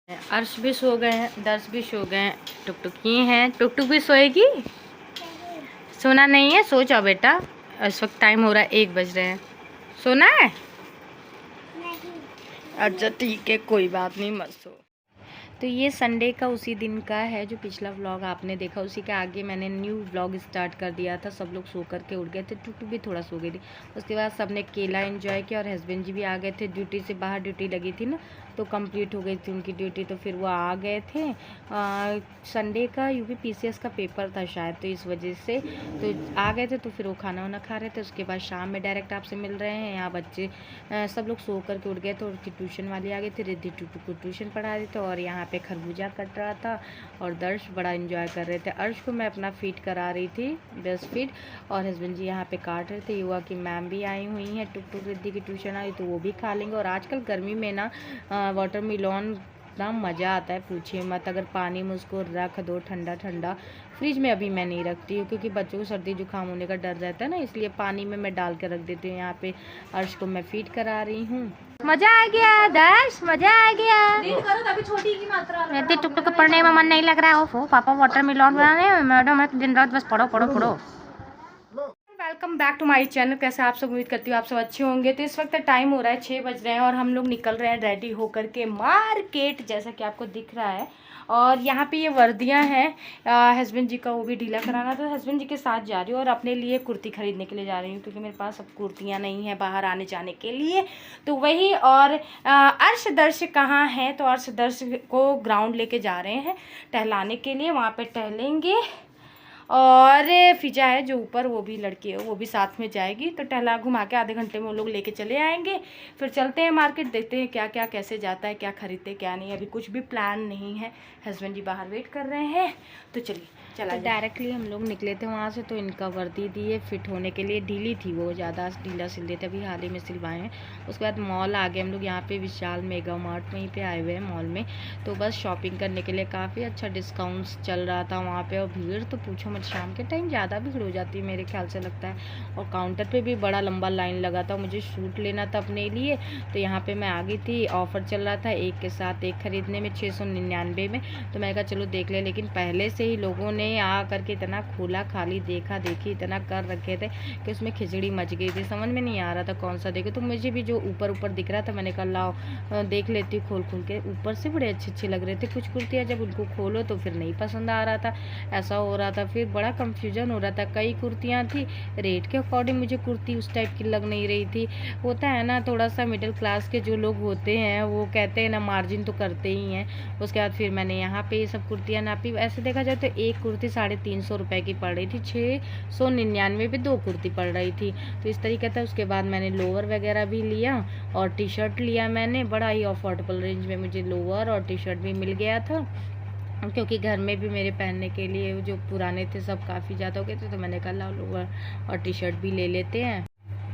अर्श भी सो गए हैं, दर्श भी सो गए हैं, टुकटुक ये हैं। टुकटुक भी सोएगी? सोना नहीं है, सो जाओ बेटा। इस वक्त टाइम हो रहा है 1 बज रहे हैं। सोना है? नहीं। अच्छा ठीक है, कोई बात नहीं, मत सो। तो ये संडे का उसी दिन का है जो पिछला व्लॉग आपने देखा, उसी के आगे मैंने न्यू व्लॉग स्टार्ट कर दिया था। सब लोग सो करके उठ गए थे, टुकटुक भी थोड़ा सो गई थी। उसके बाद सबने केला एंजॉय किया और हस्बैंड जी भी आ गए थे ड्यूटी से बाहर। ड्यूटी लगी थी ना, तो कंप्लीट हो गई थी उनकी ड्यूटी, तो फिर वो आ गए थे। संडे का यूपी पीसीएस का पेपर था शायद, तो इस वजह से तो आ गए थे। तो फिर वो खाना वाना खा रहे थे। उसके बाद शाम में डायरेक्ट आपसे मिल रहे हैं। यहाँ बच्चे सब लोग सो करके उठ गए थे और उसकी ट्यूशन वाली आ गई थी। रिद्धि टुटू को ट्यूशन पढ़ा रही थी और यहाँ पे खरबूजा कट रहा था और दर्श बड़ा एंजॉय कर रहे थे। अर्श को मैं अपना फीड करा रही थी, ब्रेस्ट फीड, और हस्बैंड जी यहाँ पे काट रहे थे। युवा की मैम भी आई हुई हैं, टुक रिद्धि की ट्यूशन आई, तो वो भी खा लेंगे। और आजकल गर्मी में ना वाटरमेलन इतना मज़ा आता है, पूछिए मत। अगर पानी में उसको रख दो ठंडा ठंडा, फ्रिज में अभी मैं नहीं रखती हूँ क्योंकि बच्चों को सर्दी जुकाम होने का डर रहता है ना, इसलिए पानी में मैं डाल के रख देती हूँ। यहाँ पे अर्श को मैं फीड करा रही हूँ। मजा आ गया दर्श, मजा आ गया। तभी छोटी की मात्रा यदि टुकटुक को पढ़ने में मन नहीं लग रहा हो पापा वाटरमेलन बनाने में, मैडम दिन रात बस पढ़ो पढ़ो पढ़ो। Welcome back to my channel. कैसे आप सब? उम्मीद करती हूँ आप सब अच्छे होंगे। तो इस वक्त टाइम हो रहा है 6 बज रहे हैं और हम लोग निकल रहे हैं रेडी होकर के मार्केट, जैसा कि आपको दिख रहा है। और यहाँ पे ये वर्दियाँ हैं, हस्बैंड जी का वो भी ढीला कराना, तो हस्बैंड जी के साथ जा रही हूँ और अपने लिए कुर्ती खरीदने के लिए जा रही हूँ क्योंकि मेरे पास अब कुर्तियाँ नहीं हैं बाहर आने जाने के लिए। तो वही, और अर्श दर्श कहाँ हैं? तो अर्श दर्श को ग्राउंड लेके जा रहे हैं टहलाने के लिए, वहाँ पे टहलेंगे। और फिजा है जो ऊपर, वो भी लड़की है, वो भी साथ में जाएगी। तो टहला घुमा के आधे घंटे में वो लोग लेके चले आएंगे। फिर चलते हैं मार्केट, देखते हैं क्या क्या कैसे जाता है, क्या खरीदते क्या नहीं। अभी कुछ भी प्लान नहीं है, हस्बैंड जी बाहर वेट कर रहे हैं। तो चलिए चला। तो डायरेक्टली हम लोग निकले थे वहाँ से, तो इनका वर्दी दिए फिट होने के लिए। ढीली थी वो, ज़्यादा ढीला सिल देते, अभी हाल ही में सिलवाए हैं। उसके बाद मॉल आ गए हम लोग, यहाँ पे विशाल मेगा मार्ट वहीं पे आए हुए हैं मॉल में। तो बस शॉपिंग करने के लिए काफ़ी अच्छा डिस्काउंट्स चल रहा था वहाँ पे। और भीड़ तो पूछो मत, शाम के टाइम ज़्यादा भीड़ हो जाती है मेरे ख्याल से, लगता है। और काउंटर पे भी बड़ा लंबा लाइन लगा था, मुझे सूट लेना था अपने लिए। तो यहाँ पे मैं आ गई थी, ऑफ़र चल रहा था एक के साथ एक खरीदने में 699 में। तो मैं कहा चलो देख ले, लेकिन पहले से ही लोगों ने आ करके इतना खोला खाली देखा देखी इतना कर रखे थे कि उसमें खिचड़ी मच गई थी। समझ में नहीं आ रहा था कौन सा देखो। तो मुझे भी जो ऊपर ऊपर दिख रहा था, मैंने कहा लाओ देख लेती हूँ खोल खोल के। ऊपर से बड़े अच्छे अच्छे लग रहे थे कुछ कुर्तियाँ, जब उनको खोलो तो फिर नहीं पसंद आ रहा था, ऐसा हो रहा था। फिर बड़ा कंफ्यूजन हो रहा था, कई कुर्तियाँ थी रेट के अकॉर्डिंग मुझे कुर्ती उस टाइप की लग नहीं रही थी। होता है ना, थोड़ा सा मिडिल क्लास के जो लोग होते हैं वो कहते हैं ना, मार्जिन तो करते ही हैं। उसके बाद फिर मैंने यहाँ पे ये सब कुर्तियाँ नापी। ऐसे देखा जाए तो एक कुर्ती 350 रुपये की पड़ रही थी, 699 पे 2 कुर्ती पड़ रही थी। तो इस तरीके था। उसके बाद मैंने लोअर वगैरह भी लिया और टी शर्ट लिया मैंने, बड़ा ही अफोर्डेबल रेंज में मुझे लोअर और टी शर्ट भी मिल गया था क्योंकि घर में भी मेरे पहनने के लिए जो पुराने थे सब काफ़ी ज़्यादा हो गए थे। तो मैंने कहा लाओ लोअर और टी शर्ट भी ले लेते हैं।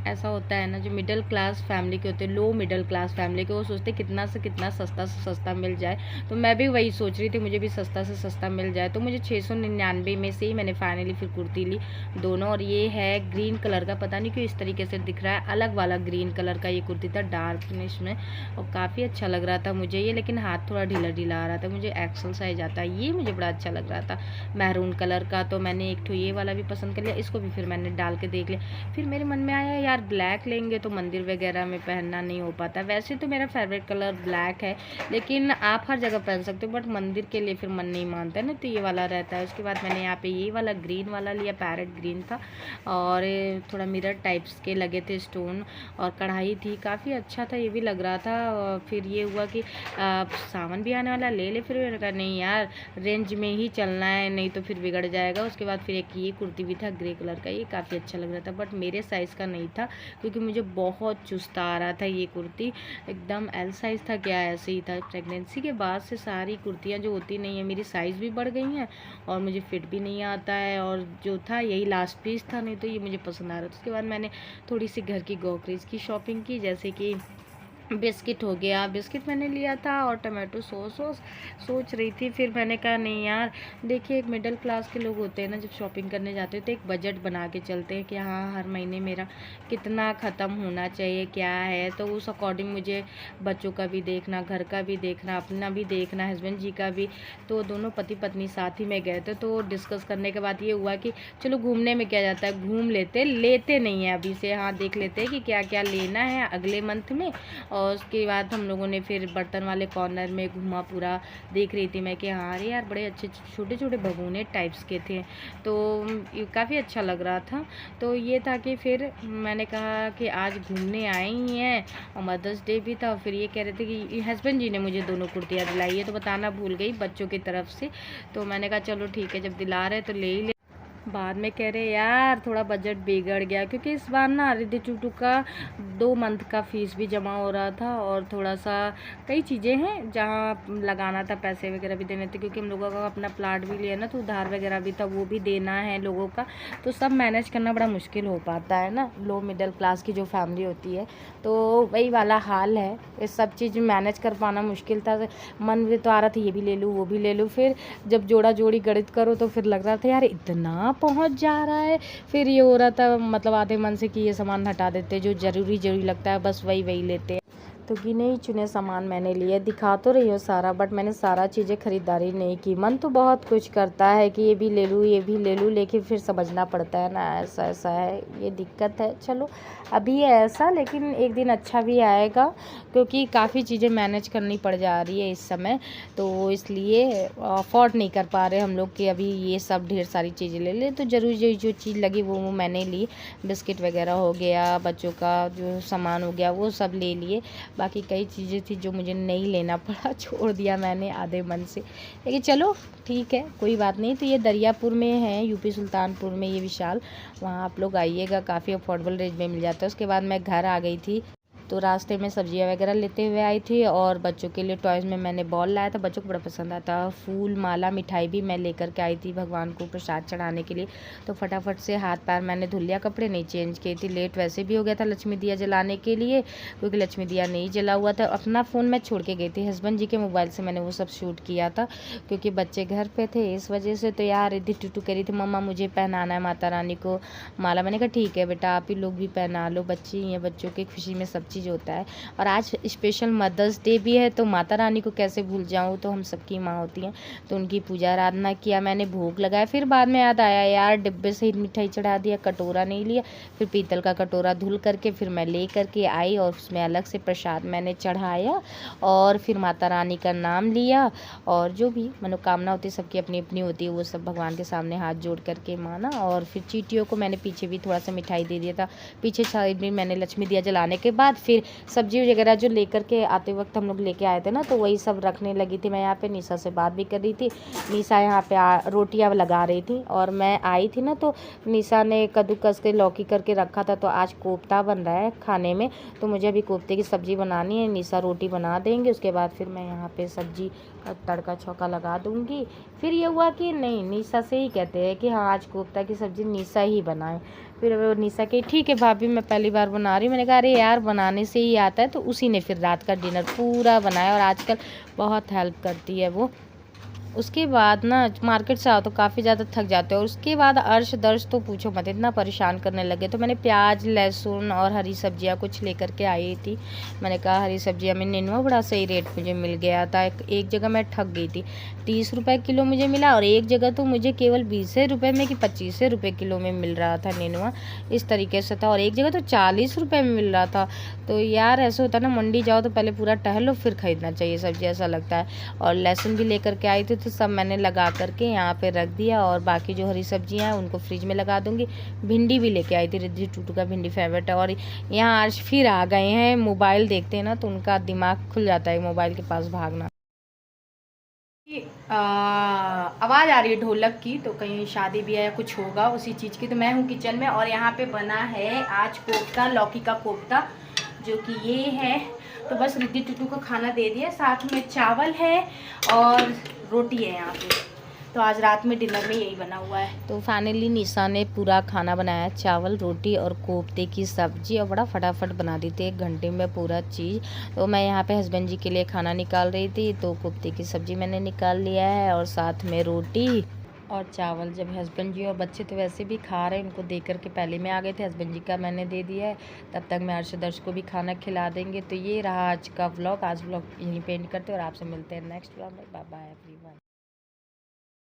ऐसा होता है ना, जो मिडिल क्लास फैमिली के होते हैं, लो मिडिल क्लास फैमिली के, वो सोचते कितना से कितना सस्ता से सस्ता मिल जाए। तो मैं भी वही सोच रही थी, मुझे भी सस्ता से सस्ता मिल जाए। तो मुझे 699 में से ही मैंने फाइनली फिर कुर्ती ली दोनों। और ये है ग्रीन कलर का, पता नहीं क्यों इस तरीके से दिख रहा है, अलग वाला ग्रीन कलर का ये कुर्ती था, डार्क फिनिश में, और काफ़ी अच्छा लग रहा था मुझे ये। लेकिन हाथ थोड़ा ढीला ढीला आ रहा था, मुझे एक्सल साइज आता है, ये मुझे बड़ा अच्छा लग रहा था मैरून कलर का। तो मैंने एक ये वाला भी पसंद कर लिया, इसको भी फिर मैंने डाल के देख लिया। फिर मेरे मन में आया यार ब्लैक लेंगे तो मंदिर वगैरह में पहनना नहीं हो पाता। वैसे तो मेरा फेवरेट कलर ब्लैक है, लेकिन आप हर जगह पहन सकते हो, बट मंदिर के लिए फिर मन नहीं मानता है ना, तो ये वाला रहता है। उसके बाद मैंने यहाँ पे ये वाला ग्रीन वाला लिया, पैरेट ग्रीन था, और थोड़ा मिरर टाइप्स के लगे थे स्टोन, और कढ़ाई थी, काफ़ी अच्छा था, ये भी लग रहा था। और फिर ये हुआ कि सावन भी आने वाला, ले ले। फिर मैंने कहा नहीं यार, रेंज में ही चलना है, नहीं तो फिर बिगड़ जाएगा। उसके बाद फिर एक ये कुर्ती भी था ग्रे कलर का, ये काफ़ी अच्छा लग रहा था, बट मेरे साइज़ का नहीं था क्योंकि मुझे बहुत चुस्ता आ रहा था। ये कुर्ती एकदम एल साइज़ था क्या, ऐसे ही था। प्रेगनेंसी के बाद से सारी कुर्तियाँ जो होती नहीं है, मेरी साइज़ भी बढ़ गई हैं और मुझे फिट भी नहीं आता है। और जो था यही लास्ट पीस था, नहीं तो ये मुझे पसंद आ रहा था। उसके बाद मैंने थोड़ी सी घर की ग्रोसरीज की शॉपिंग की, जैसे कि बिस्किट हो गया, बिस्किट मैंने लिया था और टमाटो सॉस सोच रही थी। फिर मैंने कहा नहीं यार, देखिए एक मिडिल क्लास के लोग होते हैं ना, जब शॉपिंग करने जाते हैं तो एक बजट बना के चलते हैं कि हाँ हर महीने मेरा कितना ख़त्म होना चाहिए, क्या है। तो उस अकॉर्डिंग मुझे बच्चों का भी देखना, घर का भी देखना, अपना भी देखना, हस्बैंड जी का भी। तो दोनों पति पत्नी साथ ही में गए थे। तो डिस्कस करने के बाद ये हुआ कि चलो घूमने में क्या जाता है, घूम लेते नहीं हैं अभी से, हाँ देख लेते हैं कि क्या क्या लेना है अगले मंथ में। और उसके बाद हम लोगों ने फिर बर्तन वाले कॉर्नर में घूमा, पूरा देख रही थी मैं कि हाँ अरे यार बड़े अच्छे छोटे छोटे भगोने टाइप्स के थे, तो काफ़ी अच्छा लग रहा था। तो ये था कि फिर मैंने कहा कि आज घूमने आए ही हैं और मदर्स डे भी था। फिर ये कह रहे थे कि हस्बैंड जी ने मुझे दोनों कुर्तियाँ दिलाई है, तो बताना भूल गई बच्चों की तरफ से। तो मैंने कहा चलो ठीक है, जब दिला रहे तो ले ही ले। बाद में कह रहे यार थोड़ा बजट बिगड़ गया, क्योंकि इस बार ना रिद्धि टूटू का 2 मंथ का फ़ीस भी जमा हो रहा था और थोड़ा सा कई चीज़ें हैं जहाँ लगाना था, पैसे वगैरह भी देने थे, क्योंकि हम लोगों का अपना प्लाट भी लिया ना, तो उधार वगैरह भी था, वो भी देना है लोगों का। तो सब मैनेज करना बड़ा मुश्किल हो पाता है ना, लो मिडिल क्लास की जो फैमिली होती है। तो वही वाला हाल है, ये सब चीज़ मैनेज कर पाना मुश्किल था। मन में तो आ रहा था ये भी ले लूँ वो भी ले लूँ, फिर जब जोड़ा जोड़ी गणित करो तो फिर लग रहा था यार इतना पहुंच जा रहा है। फिर ये हो रहा था मतलब आधे मन से कि ये सामान हटा देते, जो ज़रूरी लगता है बस वही लेते हैं। तो गिने ही चुने सामान मैंने लिए, दिखा तो रही हूँ सारा, बट मैंने सारा चीज़ें ख़रीदारी नहीं की। मन तो बहुत कुछ करता है कि ये भी ले लूँ ये भी ले लूँ, लेकिन फिर समझना पड़ता है ना, ऐसा है, ये दिक्कत है। चलो अभी है ऐसा, लेकिन एक दिन अच्छा भी आएगा, क्योंकि काफ़ी चीज़ें मैनेज करनी पड़ जा रही है इस समय, तो इसलिए अफोर्ड नहीं कर पा रहे हम लोग कि अभी ये सब ढेर सारी चीज़ें ले लें। तो ज़रूरी जो चीज़ लगी वो मैंने ली, बिस्किट वगैरह हो गया, बच्चों का जो सामान हो गया वो सब ले लिए। बाकी कई चीज़ें थी जो मुझे नहीं लेना पड़ा, छोड़ दिया मैंने आधे मन से, लेकिन चलो ठीक है कोई बात नहीं। तो ये दरियापुर में है, यूपी सुल्तानपुर में, ये विशाल, वहाँ आप लोग आइएगा, काफ़ी अफोर्डेबल रेंज में मिल जाता है। उसके बाद मैं घर आ गई थी, तो रास्ते में सब्जियां वगैरह लेते हुए आई थी, और बच्चों के लिए टॉयज़ में मैंने बॉल लाया था, बच्चों को बड़ा पसंद आता। फूल माला मिठाई भी मैं लेकर के आई थी भगवान को प्रसाद चढ़ाने के लिए। तो फटाफट से हाथ पैर मैंने धुल लिया, कपड़े नहीं चेंज किए थे, लेट वैसे भी हो गया था लक्ष्मी दिया जलाने के लिए, क्योंकि लक्ष्मी दिया नहीं जला हुआ था। अपना फ़ोन मैं छोड़ के गई थी, हस्बैंड जी के मोबाइल से मैंने वो सब शूट किया था, क्योंकि बच्चे घर पर थे इस वजह से। तो यार रिद्धि टूटू कह रही थी मम्मा मुझे पहनाना है माता रानी को माला। मैंने कहा ठीक है बेटा, आप ही लोग भी पहना लो, बच्चे ही हैं, बच्चों की खुशी में सब चीज़ होता है। और आज स्पेशल मदर्स डे भी है, तो माता रानी को कैसे भूल जाऊँ, तो हम सबकी माँ होती हैं, तो उनकी पूजा आराधना किया मैंने, भोग लगाया। फिर बाद में याद आया यार डिब्बे से ही मिठाई चढ़ा दिया, कटोरा नहीं लिया। फिर पीतल का कटोरा धुल करके फिर मैं ले करके आई, और उसमें अलग से प्रसाद मैंने चढ़ाया, और फिर माता रानी का नाम लिया, और जो भी मनोकामना होती है सबकी अपनी अपनी होती है, वो सब भगवान के सामने हाथ जोड़ करके माना। और फिर चींटियों को मैंने पीछे भी थोड़ा सा मिठाई दे दिया था, पीछे साइड में मैंने लक्ष्मी दिया जलाने के बाद फिर सब्जी वगैरह जो लेकर के आते वक्त हम लोग लेके आए थे ना, तो वही सब रखने लगी थी मैं यहाँ पे। निशा से बात भी कर रही थी, निशा यहाँ पे रोटियाँ लगा रही थी, और मैं आई थी ना तो निशा ने कद्दूकस के लौकी करके रखा था, तो आज कोफ्ता बन रहा है खाने में, तो मुझे अभी कोफ्ते की सब्ज़ी बनानी है, निशा रोटी बना देंगे, उसके बाद फिर मैं यहाँ पे सब्जी का तड़का छौका लगा दूँगी। फिर ये हुआ कि नहीं, निशा से ही कहते हैं कि हाँ आज कोफ्ता की सब्ज़ी निशा ही बनाए। फिर वो निशा के ठीक है भाभी मैं पहली बार बना रही हूँ। मैंने कहा अरे यार बनाने से ही आता है, तो उसी ने फिर रात का डिनर पूरा बनाया, और आजकल बहुत हेल्प करती है वो। उसके बाद ना मार्केट से आओ तो काफ़ी ज़्यादा थक जाते हो, और उसके बाद अर्श दर्श तो पूछो मत, इतना परेशान करने लगे। तो मैंने प्याज लहसुन और हरी सब्जियां कुछ लेकर के आई थी। मैंने कहा हरी सब्जियां में नेनुआ बड़ा सही रेट मुझे मिल गया था, एक जगह मैं ठग गई थी, 30 रुपये किलो मुझे मिला, और एक जगह तो मुझे केवल 20 रुपये में कि 25 रुपये किलो में मिल रहा था नेनुआ, इस तरीके से था। और एक जगह तो 40 रुपये में मिल रहा था। तो यार ऐसा होता है ना, मंडी जाओ तो पहले पूरा टहल लो फिर ख़रीदना चाहिए सब्जी, ऐसा लगता है। और लहसुन भी लेकर के आई थी, तो सब मैंने लगा करके यहाँ पे रख दिया, और बाकी जो हरी सब्जियाँ हैं उनको फ्रिज में लगा दूँगी। भिंडी भी लेके आई थी, रिद्धि टूटू का भिंडी फेवरेट है। और यहाँ आज फिर आ गए हैं, मोबाइल देखते हैं ना तो उनका दिमाग खुल जाता है मोबाइल के पास भागना। आवाज़ आ रही है ढोलक की, तो कहीं शादी भी है या कुछ होगा उसी चीज़ की। तो मैं हूँ किचन में, और यहाँ पे बना है आज कोफ्ता, लौकी का कोफ्ता, जो कि ये है। तो बस रिद्धि टूटू को खाना दे दिया, साथ में चावल है और रोटी है यहाँ पे। तो आज रात में डिनर में यही बना हुआ है। तो फाइनली निशा ने पूरा खाना बनाया, चावल, रोटी और कोफ्ते की सब्जी, और बड़ा फटाफट बना दी थी 1 घंटे में पूरा चीज़। तो मैं यहाँ पे हस्बैंड जी के लिए खाना निकाल रही थी, तो कोफ्ते की सब्जी मैंने निकाल लिया है और साथ में रोटी और चावल। जब हस्बैंड जी और बच्चे तो वैसे भी खा रहे हैं, उनको देख कर के पहले में आ गए थे, हस्बैंड जी का मैंने दे दिया है। तब तक मैं अर्शदर्श को भी खाना खिला देंगे। तो ये रहा आज का व्लॉग। आज व्लॉग यहीं पे एंड करते हैं और आपसे मिलते हैं नेक्स्ट व्लॉग में। Bye bye everyone.